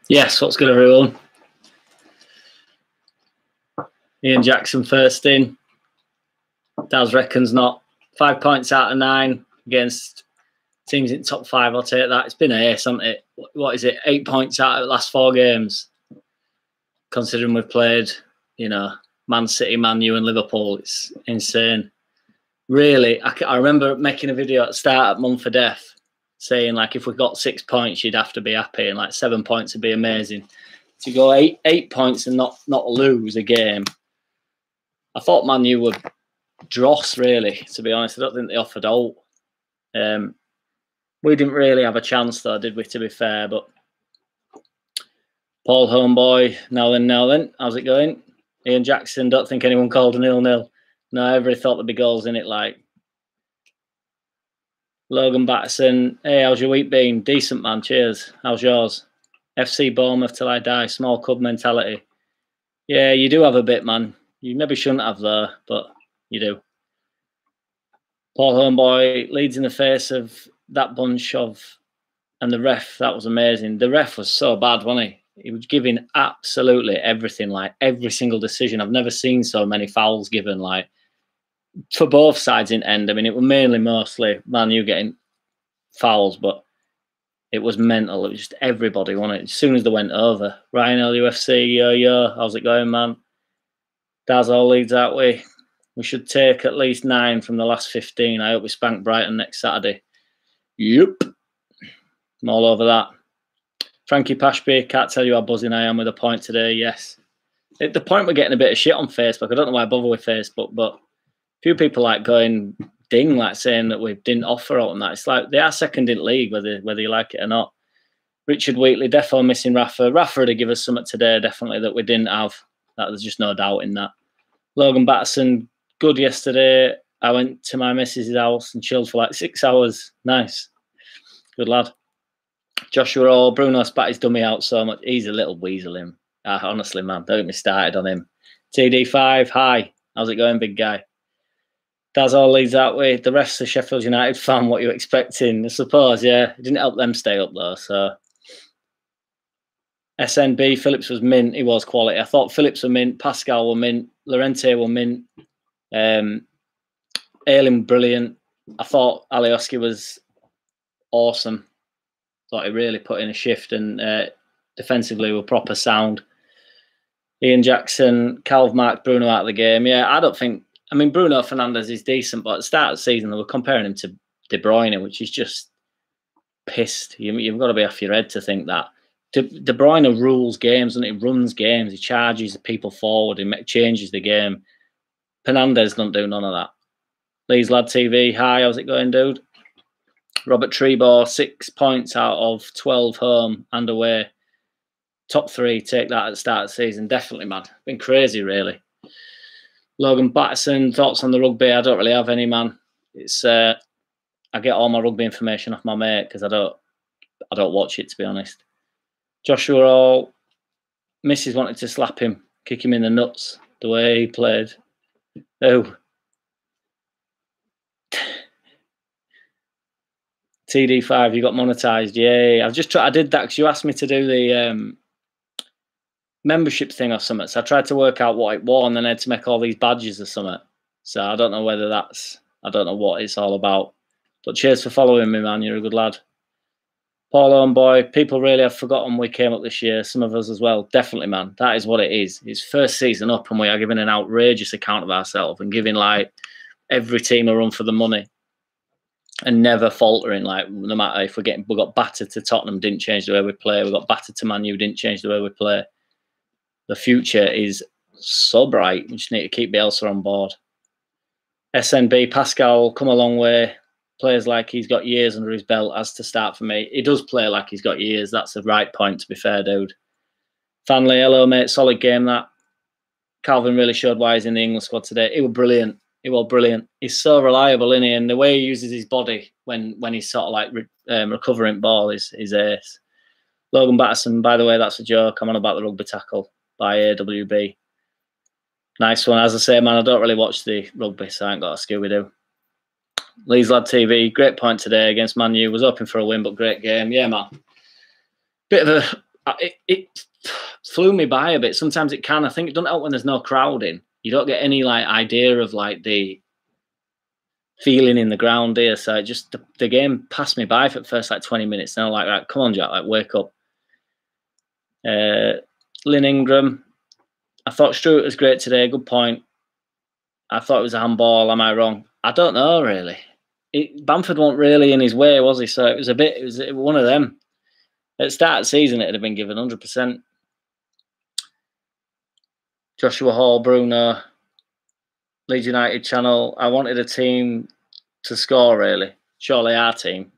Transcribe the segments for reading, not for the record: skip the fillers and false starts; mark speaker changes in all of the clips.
Speaker 1: Yes, what's good, everyone? Ian Jackson first in. Daz reckons not. 5 points out of 9 against teams in top 5. I'll take that. It's been a ace, hasn't it? What is it? 8 points out of the last 4 games. Considering we've played, Man City, Man U and Liverpool. It's insane. Really, I remember making a video at the start at Month for Death saying, like, if we got 6 points, you'd have to be happy, and like 7 points would be amazing. To go eight points and not lose a game. I thought Man U were dross, really, to be honest. I don't think they offered out. We didn't really have a chance, though, did we, to be fair? But Paul Homeboy, now then, how's it going? Ian Jackson, don't think anyone called a 0-0. No, everybody thought there'd be goals in it, like. Logan Batterson, hey, how's your week been? Decent, man, cheers. How's yours? FC Bournemouth till I die, small club mentality. Yeah, you do have a bit, man. You maybe shouldn't have, though, but you do. Paul Homeboy, Leeds in the face of that bunch of... And the ref, that was amazing. The ref was so bad, wasn't he? He was giving absolutely everything, like every single decision. I've never seen so many fouls given, like, for both sides in end. I mean, it was mostly Man U getting fouls, but it was mental. It was just everybody, wasn't it? As soon as they went over. Ryan LUFC, yo, how's it going, man? Daz all Leeds that way. We should take at least 9 from the last 15. I hope we spank Brighton next Saturday. Yep. I'm all over that. Frankie Pashby, can't tell you how buzzing I am with a point today. Yes. At the point we're getting a bit of shit on Facebook. I don't know why I bother with Facebook, but a few people like going ding, like saying that we didn't offer out on that. It's like they are second in league, whether you like it or not. Richard Wheatley, defo missing Rafa. Rafa would have given us something today, definitely, that we didn't have. There's just no doubt in that. Logan Batterson, good yesterday. I went to my missus' house and chilled for like 6 hours. Nice. Good lad. Joshua Hall, Bruno spat his dummy out so much. He's a little weasel, him. Honestly, man, don't get me started on him. TD5, hi. How's it going, big guy? Daz all leads that way. The rest of Sheffield United fan, what you expecting? I suppose, yeah. It didn't help them stay up, though, so... SNB, Phillips was mint. He was quality. I thought Phillips were mint. Pascal were mint. Llorente were mint. Ayling, brilliant. I thought Alioski was awesome. Thought he really put in a shift, and defensively were proper sound. Ian Jackson, Calv marked Bruno out of the game. Yeah, I don't think... I mean, Bruno Fernandes is decent, but at the start of the season, they were comparing him to De Bruyne, which is just pissed. You've got to be off your head to think that. De Bruyne rules games, and he runs games. He charges people forward. He changes the game. Fernandes don't do none of that. Leeds Lad TV, hi, how's it going, dude? Robert Trebor, 6 points out of 12 home and away. Top 3, take that at the start of the season. Definitely, man. Been crazy, really. Logan Batterson, thoughts on the rugby? I don't really have any, man. It's I get all my rugby information off my mate because I don't watch it, to be honest. Joshua Hall, Mrs. wanted to slap him, kick him in the nuts, the way he played. Oh. TD5, you got monetised. Yay. I did that because you asked me to do the membership thing or something. So I tried to work out what it was, and then I had to make all these badges or something. So I don't know whether I don't know what it's all about. But cheers for following me, man. You're a good lad. Paul Homeboy, people really have forgotten we came up this year. Some of us as well. Definitely, man. That is what it is. It's first season up, and we are giving an outrageous account of ourselves and giving, like, every team a run for the money. And never faltering, like, no matter if we got battered to Tottenham, didn't change the way we play. We got battered to Man U, didn't change the way we play. The future is so bright. We just need to keep Bielsa on board. SNB, Pascal, come a long way. Plays like he's got years under his belt as to start for me. He does play like he's got years. That's the right point, to be fair, dude. Fanley, hello, mate. Solid game, that. Calvin really showed why he's in the England squad today. He was brilliant. He was brilliant. He's so reliable, isn't he? And the way he uses his body when he's sort of like recovering ball is ace. Logan Batterson, by the way, that's a joke. I'm on about the rugby tackle by AWB. Nice one. As I say, man, I don't really watch the rugby, so I ain't got a Scooby-Doo. Leeds Lad TV, great point today against Man U. Was hoping for a win, but great game. Yeah, man. Bit of a it flew me by a bit. Sometimes it can. I think it doesn't help when there's no crowd in. You don't get any like idea of like the feeling in the ground here. So just the game passed me by for the first like 20 minutes. And I'm like, right, come on, Jack, like wake up. Lynn Ingram. I thought Stewart was great today. Good point. I thought it was a handball. Am I wrong? I don't know, really. Bamford wasn't really in his way, was he? So it was one of them. At the start of the season, it'd have been given 100%. Joshua Hall, Bruno, Leeds United channel. I wanted a team to score, really. Surely our team.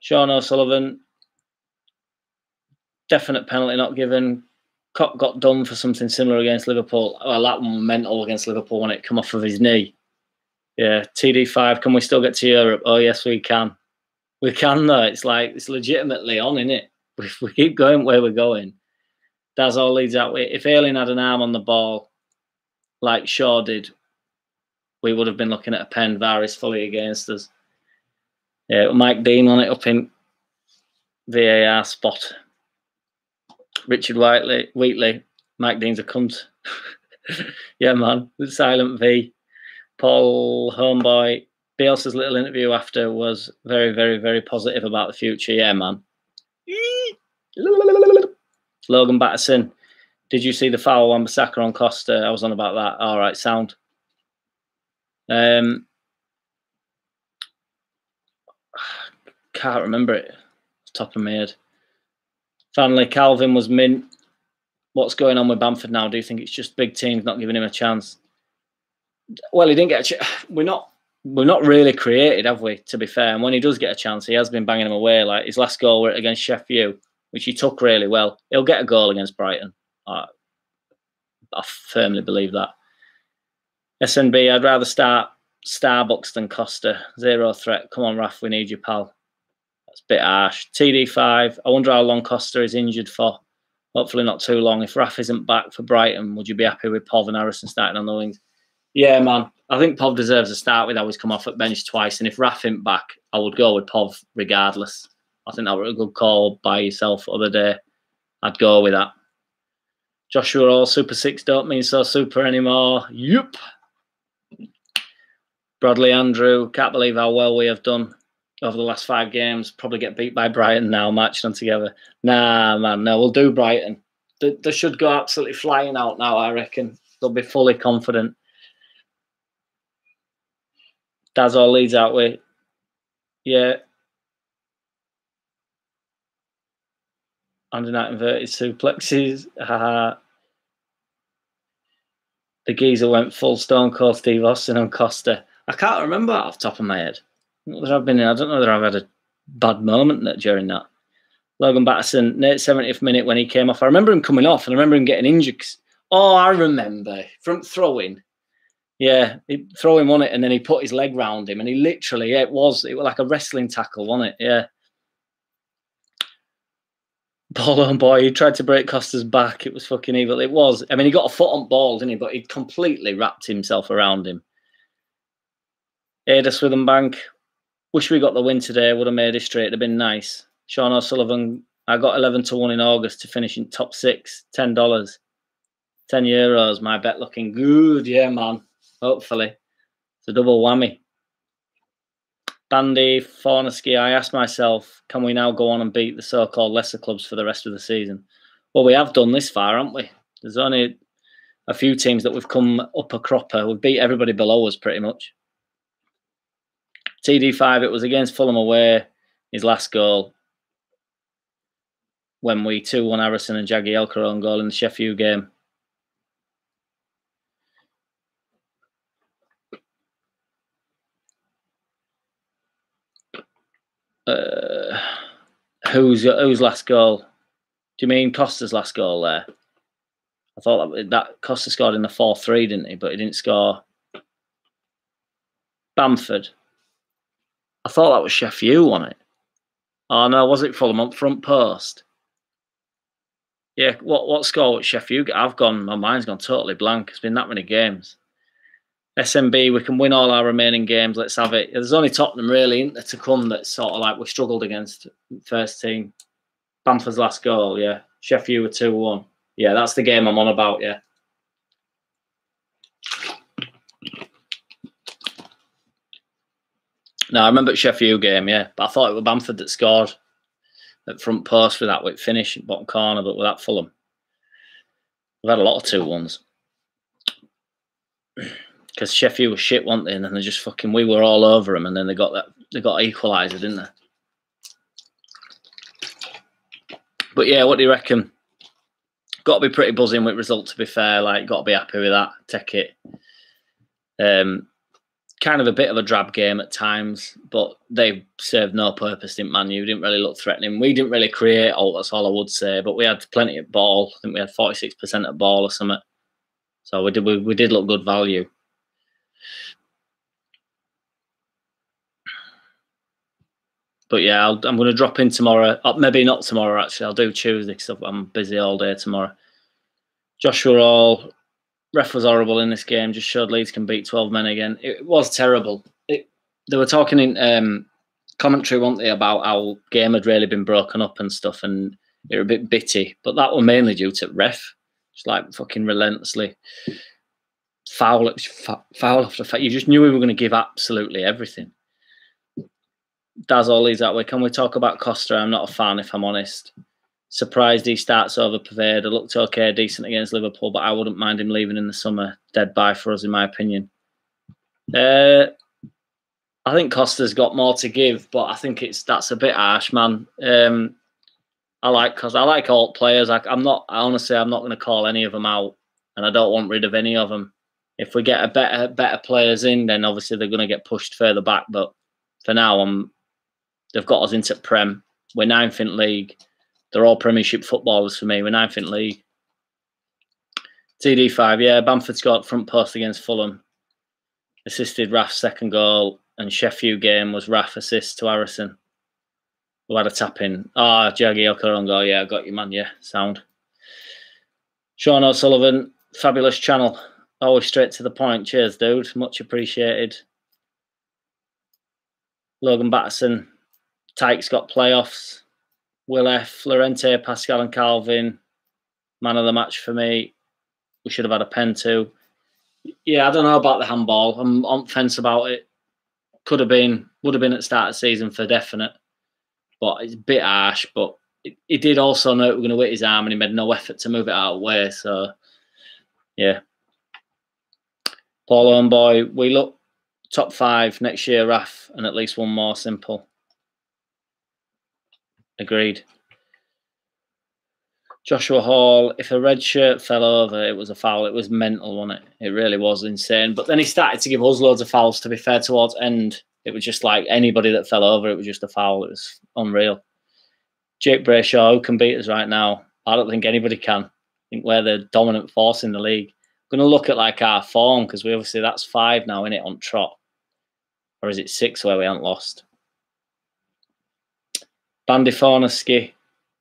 Speaker 1: Sean O'Sullivan. Definite penalty not given. Cock got done for something similar against Liverpool. Well, that one mental against Liverpoul when it come off of his knee. Yeah, TD5, can we still get to Europe? Oh, yes, we can. We can, though. It's like, it's legitimately on, isn't it? If we keep going where we're going, that's all leads that way. If Ayling had an arm on the ball, like Shaw did, we would have been looking at a pen. VAR is fully against us. Yeah, Mike Dean on it up VAR spot. Richard Wheatley, Mike Dean's a cunt. Yeah, man. Silent V. Paul Homeboy. Bielsa's little interview after was very, very, very positive about the future. Yeah, man. Logan Batterson. Did you see the foul on Bissaka on Costa? I was on about that. All right, sound. Can't remember it. Top of my head. Finally, Calvin was mint. What's going on with Bamford now? Do you think it's just big teams not giving him a chance? Well, he didn't get a chance. We're not really created, have we? To be fair, and when he does get a chance, he has been banging them away. Like his last goal against Sheffield, which he took really well. He'll get a goal against Brighton. I firmly believe that. SNB, I'd rather start Starbucks than Costa. Zero threat. Come on, Raf, we need you, pal. That's a bit harsh. TD5, I wonder how long Costa is injured for. Hopefully not too long. If Raf isn't back for Brighton, would you be happy with Pov and Harrison starting on the wings? Yeah, man. I think Pov deserves a start with how he's come off at bench twice. And if Raf isn't back, I would go with Pov regardless. I think that was a good call by yourself the other day. I'd go with that. Joshua All, Super 6 don't mean so super anymore. Yup. Bradley Andrew, can't believe how well we have done over the last 5 games. Probably get beat by Brighton now, matched on together. Nah, man, no, we'll do Brighton. They should go absolutely flying out now, I reckon. They'll be fully confident. That's all leads out with. Yeah. Under that inverted suplexes. The geezer went full Stone Cold Steve Austin on Costa. I can't remember that off the top of my head. I don't know whether I've had a bad moment during that. Logan Batterson, Nate 70th minute when he came off. I remember him coming off and I remember him getting injured. Oh, I remember. From throwing. Yeah, he throwing on it and then he put his leg round him and he literally, it was like a wrestling tackle, wasn't it? Yeah. Ball boy, he tried to break Costa's back. It was fucking evil. It was. I mean, he got a foot on ball, didn't he? But he completely wrapped himself around him. Ada Swithenbank. Wish we got the win today. Would have made history. It'd have been nice. Sean O'Sullivan. I got 11-1 in August to finish in top 6. $10. €10. My bet looking good. Yeah, man. Hopefully. It's a double whammy. Bandy, Fornesky, I asked myself, can we now go on and beat the so-called lesser clubs for the rest of the season? Well, we have done this far, haven't we? There's only a few teams that we've come up a cropper. We've beat everybody below us pretty much. TD5, it was against Fulham away, his last goal, when we 2-1 Harrison and Jagielka own goal in the Sheffield game. Whose last goal? Do you mean Costa's last goal there? I thought that Costa scored in the 4-3, didn't he? But he didn't score. Bamford. I thought that was Sheffield, wasn't it? Oh no, was it Fulham up front post? Yeah, what score was Sheffield? My mind's gone totally blank. It's been that many games. SMB, we can win all our remaining games. Let's have it. There's only Tottenham really, isn't there, to come that sort of like we struggled against first team. Bamford's last goal, yeah. Sheffield were 2-1. Yeah, that's the game I'm on about, yeah. No, I remember the Sheffield game, yeah. But I thought it was Bamford that scored at front post with that finish at bottom corner, but with that Fulham. We've had a lot of 2-1s. Because Sheffield was shit, weren't they? And then they just fucking, we were all over them, and then they got equaliser, didn't they? But yeah, what do you reckon? Got to be pretty buzzing with result, to be fair. Like, got to be happy with that. Take it. Kind of a bit of a drab game at times, but they served no purpose, didn't Man U? Didn't really look threatening. We didn't really create, that's all I would say, but we had plenty of ball. I think we had 46% of ball or something. So we did look good value. But yeah, I'm going to drop in tomorrow. Maybe not tomorrow, actually. I'll do Tuesday because I'm busy all day tomorrow. Joshua Hall, ref was horrible in this game. Just showed Leeds can beat 12 men again. It was terrible. They were talking in commentary, weren't they, about how game had really been broken up and stuff, and they were a bit bitty. But that was mainly due to ref. Just like fucking relentlessly foul after foul. You just knew we were going to give absolutely everything. Daz all leads that way. Can we talk about Costa? I'm not a fan, if I'm honest. Surprised he starts over Paveda. Looked okay, decent against Liverpool, but I wouldn't mind him leaving in the summer. Dead bye for us, in my opinion. I think Costa's got more to give, but I think that's a bit harsh, man. I like all players. I'm not going to call any of them out, and I don't want rid of any of them. If we get a better players in, then obviously they're going to get pushed further back. But for now, they've got us into Prem. We're 9th in league. They're all Premiership footballers for me. We're 9th in league. TD5, yeah. Bamford scored front post against Fulham. Assisted Raf's second goal. And Sheffield game was Raf assist to Harrison, who had a tap in. Jaggy Okoron goal. Yeah, I got you, man. Yeah, sound. Sean O'Sullivan, fabulous channel. Always straight to the point. Cheers, dude. Much appreciated. Logan Batterson. Tyke's got playoffs. Will F, Lorente, Pascal and Calvin. Man of the match for me. We should have had a pen too. Yeah, I don't know about the handball. I'm on fence about it. Would have been at the start of the season for definite. But it's a bit harsh. But he did also know it was going to hit his arm, and he made no effort to move it out of the way. So, yeah. Paul Homeboy, we look top 5 next year, Raf, and at least one more. Simple. Agreed. Joshua Hall, if a red shirt fell over, it was a foul. It was mental, wasn't it? It really was insane. But then he started to give us loads of fouls, to be fair, towards end. It was just like anybody that fell over, it was just a foul. It was unreal. Jake Brayshaw, who can beat us right now? I don't think anybody can. I think we're the dominant force in the league. I'm going to look at like our form, because we obviously, that's 5 now, isn't it, on trot? Or is it 6 where we haven't lost? Bandy Fornaski.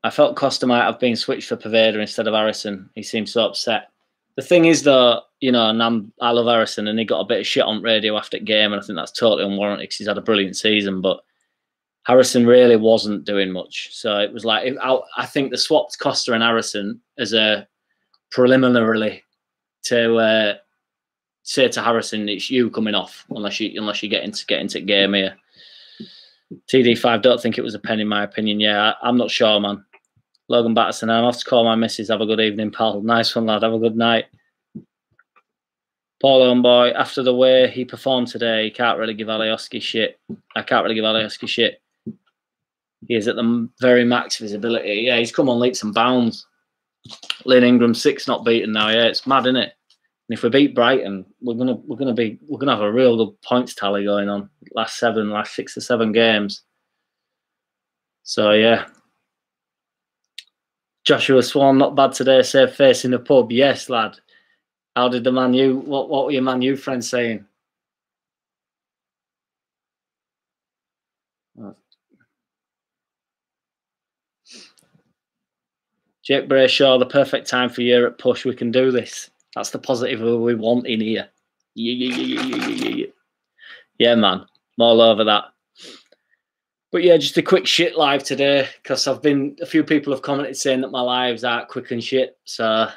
Speaker 1: I felt Costa might have been switched for Paveda instead of Harrison. He seemed so upset. The thing is, though, you know, and I love Harrison, and he got a bit of shit on radio after the game, and I think that's totally unwarranted because he's had a brilliant season. But Harrison really wasn't doing much. So it was like, I think they swapped Costa and Harrison as a preliminarily to say to Harrison, it's you coming off unless you get into game here. TD5, don't think it was a pen in my opinion. Yeah, I'm not sure, man. Logan Batterson, I'm off to call my missus. Have a good evening, pal. Nice one, lad. Have a good night. Paul Homeboy, after the way he performed today, he can't really give Alioski shit. I can't really give Alioski shit. He is at the very max of his ability. Yeah, he's come on leaps and bounds. Lynn Ingram 6 not beaten now. Yeah, it's mad, isn't it? And if we beat Brighton, we're gonna have a real good points tally going on. Last 6 or 7 games. So yeah. Joshua Swan, not bad today, save face in the pub. Yes, lad. How did the Man U, what were your Man U friends saying? Jake Brayshaw, the perfect time for Europe push. We can do this. That's the positive we want in here. Yeah, man. I'm all over that. But yeah, just a quick shit live today because a few people have commented saying that my lives aren't quick and shit. So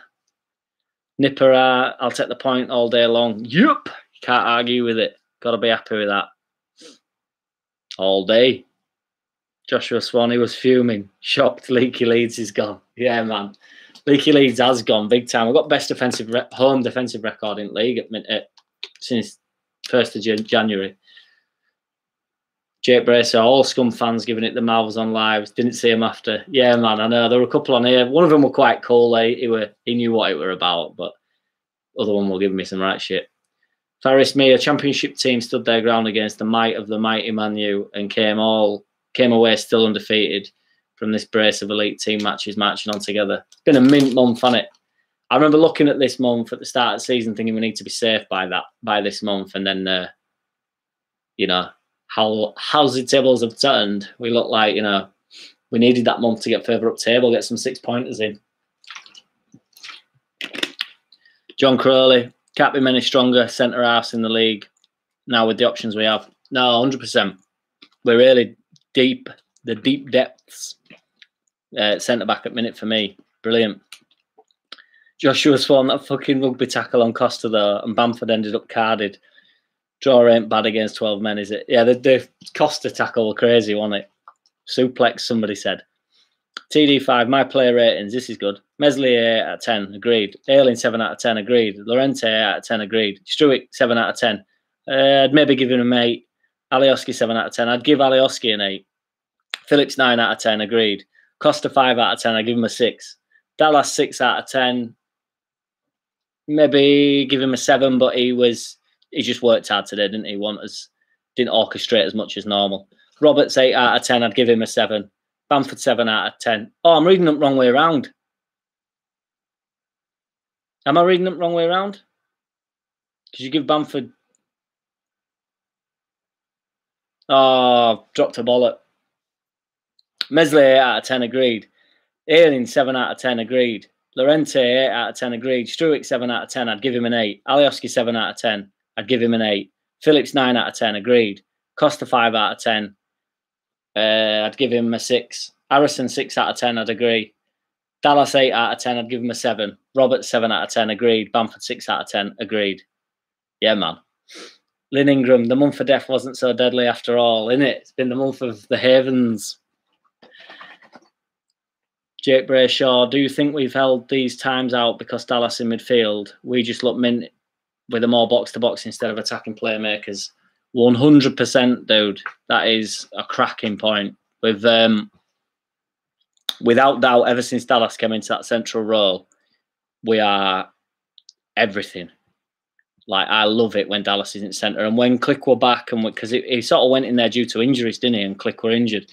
Speaker 1: Nipper, I'll take the point all day long. Yup, can't argue with it. Got to be happy with that. All day. Joshua Swanee was fuming. Shocked Leaky Leeds is gone. Yeah, man. Leaky Leeds has gone big time. We've got best home defensive record in the league since 1st of January. Jake Bracer, all Scum fans giving it the mouths on lives. Didn't see him after. Yeah, man, I know. There were a couple on here. One of them were quite cool. He knew what it were about, but the other one will give me some right shit. Faris Me, a championship team stood their ground against the might of the mighty Man U and came away still undefeated from this brace of elite team matches marching on together. It's been a mint month, hasn't it? I remember looking at this month at the start of the season thinking we need to be safe by this month, and then you know, how the tables have turned. We look like, you know, we needed that month to get further up table, get some 6-pointers in. John Crowley, can't be many stronger centre halves in the league now with the options we have. No, 100%. We're really deep, the deep depths. Centre back at minute for me. Brilliant. Joshua Swan, that fucking rugby tackle on Costa though, and Bamford ended up carded. Draw ain't bad against 12 men, is it? Yeah, the Costa tackle was crazy, wasn't it? Suplex, somebody said. TD5, my player ratings, this is good. Meslier 8 out of 10, agreed. Ayling 7 out of 10, agreed. Lorente 8 out of 10, agreed. Struick 7 out of 10. I'd maybe give him an 8. Alioski 7 out of 10. I'd give Alioski an 8. Phillips 9 out of 10, agreed. Costa 5 out of 10, I'd give him a 6. Dallas 6 out of 10. Maybe give him a 7, but he just worked hard today, didn't he? Didn't orchestrate as much as normal. Roberts 8 out of 10, I'd give him a 7. Bamford 7 out of 10. Oh, I'm reading them wrong way around. Am I reading them wrong way around? Because you give Bamford... Oh, dropped a bollock. Meslier 8 out of 10, agreed. Ayling 7 out of 10, agreed. Lorente 8 out of 10, agreed. Struick 7 out of 10, I'd give him an 8. Alioski 7 out of 10, I'd give him an 8. Phillips 9 out of 10, agreed. Costa 5 out of 10, I'd give him a 6. Harrison 6 out of 10, I'd agree. Dallas 8 out of 10, I'd give him a 7. Roberts 7 out of 10, agreed. Bamford 6 out of 10, agreed. Yeah, man. Lynn Ingram, the month of death wasn't so deadly after all, innit? It's been the month of the havens. Jake Brayshaw, do you think we've held these times out because Dallas in midfield? We just look mint with a more box-to-box instead of attacking playmakers. 100%, dude. That is a cracking point. Without doubt, ever since Dallas came into that central role, we are everything. Like, I love it when Dallas is in centre. And when Click were back, and because he sort of went in there due to injuries, didn't he? And Click were injured.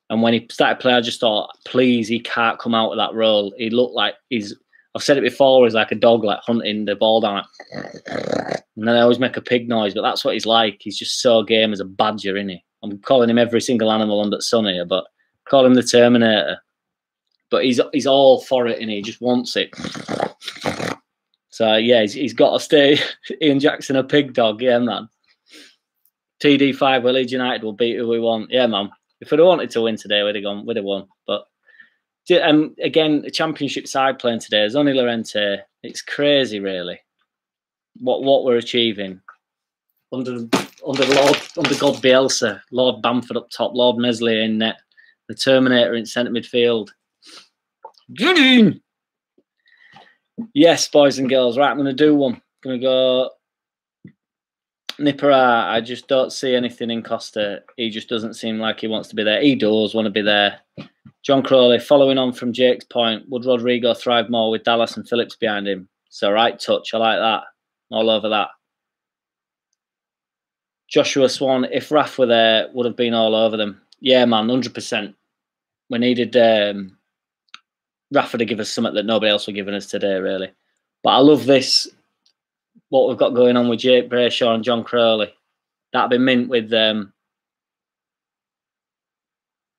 Speaker 1: And when he started playing, I just thought, please, he can't come out of that role. He looked like I've said it before, he's like a dog, like hunting the ball down. And then I always make a pig noise, but that's what he's like. He's just so game as a badger, isn't he? I'm calling him every single animal under the sun here, but call him the Terminator. But he's all for it, and he just wants it. So, yeah, he's got to stay Ian Jackson a pig dog. Yeah, man. TD5, well, Leeds United will beat who we want. Yeah, man. If we'd have wanted to win today, we'd have won. But again, a championship side playing today. There's only Lorente. It's crazy, really. What we're achieving under God Bielsa, Lord Bamford up top, Lord Meslier in net, the Terminator in centre midfield. Get in! Yes, boys and girls. Right, I'm going to do one. I'm going to go Nipper. I just don't see anything in Costa. He just doesn't seem like he wants to be there. He does want to be there. John Crowley, following on from Jake's point, would Rodrigo thrive more with Dallas and Phillips behind him? So right touch. I like that. All over that. Joshua Swan, if Raf were there, would have been all over them. Yeah, man, 100%. We needed Rafa to give us something that nobody else were giving us today, really. But I love this, what we've got going on with Jake Brayshaw and John Crowley. That'd be mint with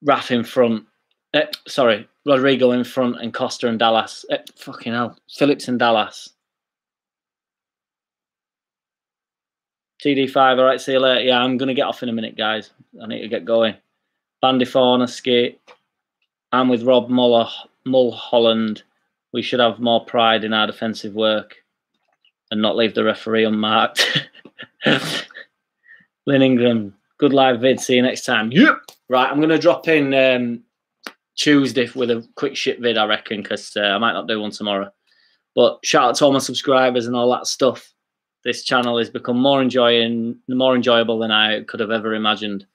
Speaker 1: Raf in front. Rodrigo in front and Costa and Dallas. Fucking hell. Phillips and Dallas. TD5, all right, see you later. Yeah, I'm going to get off in a minute, guys. I need to get going. Bandifornaski. I'm with Rob Mulholland. We should have more pride in our defensive work and not leave the referee unmarked. Lynn Ingram, good live vid. See you next time. Yep. Right, I'm going to drop in Tuesday with a quick shit vid, I reckon, because I might not do one tomorrow. But shout out to all my subscribers and all that stuff. This channel has become more enjoyable than I could have ever imagined.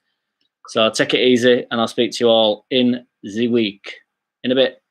Speaker 1: So take it easy, and I'll speak to you all in the week. In a bit.